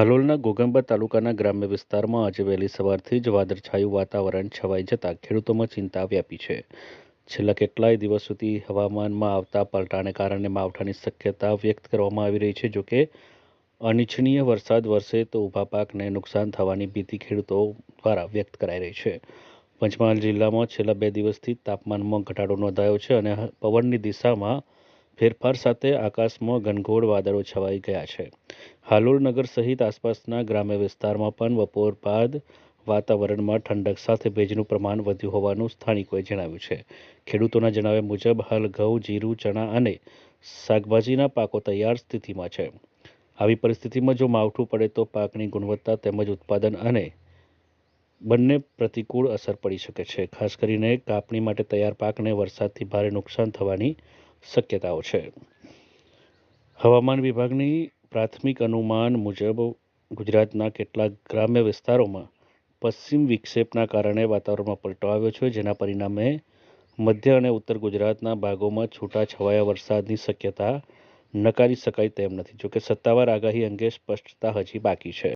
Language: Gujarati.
હાલોલના ઘોઘંબા તાલુકાના ગ્રામ્ય વિસ્તારમાં આજે વહેલી સવારથી જ વાદળછાયું વાતાવરણ છવાઈ જતાં ખેડૂતોમાં ચિંતા વ્યાપી છે. છેલ્લા કેટલાય દિવસોથી હવામાનમાં આવતા પલટાને કારણે માવઠાની શક્યતા વ્યક્ત કરવામાં આવી રહી છે. જોકે અનિચ્છનીય વરસાદ વરસે તો ઊભા પાકને નુકસાન થવાની ભીતિ ખેડૂતો દ્વારા વ્યક્ત કરાઈ રહી છે. પંચમહાલ જિલ્લામાં છેલ્લા 2 દિવસથી તાપમાનમાં ઘટાડો નોંધાયો છે અને પવનની દિશામાં ફેરફાર સાથે આકાશમાં ઘનઘોર વાદળો છવાઈ ગયા છે. હાલોલ નગર સહિત આસપાસના ગ્રામ્ય વિસ્તારમાં પણ બપોર બાદ વાતાવરણમાં ઠંડક સાથે ભેજનું પ્રમાણ વધ્યું હોવાનું સ્થાનિકોએ જણાવ્યું છે. ખેડૂતોના જણાવ્યા મુજબ હાલ ઘઉં, જીરું, ચણા અને શાકભાજીના પાકો તૈયાર સ્થિતિમાં છે. આવી પરિસ્થિતિમાં જો માવઠું પડે તો પાકની ગુણવત્તા તેમજ ઉત્પાદન અને બંને પ્રતિકૂળ અસર પડી શકે છે. ખાસ કરીને કાપણી માટે તૈયાર પાકને વરસાદથી ભારે નુકસાન થવાની શક્યતાઓ છે. હવામાન વિભાગની પ્રાથમિક અનુમાન મુજબ ગુજરાતના કેટલાક ગ્રામ્ય વિસ્તારોમાં પશ્ચિમ વિક્ષેપના કારણે વાતાવરણમાં પલટો આવ્યો છે, જેના પરિણામે મધ્ય અને ઉત્તર ગુજરાતના ભાગોમાં છૂટાછવાયા વરસાદની શક્યતા નકારી શકાય તેમ નથી. જોકે સત્તાવાર આગાહી અંગે સ્પષ્ટતા હજી બાકી છે.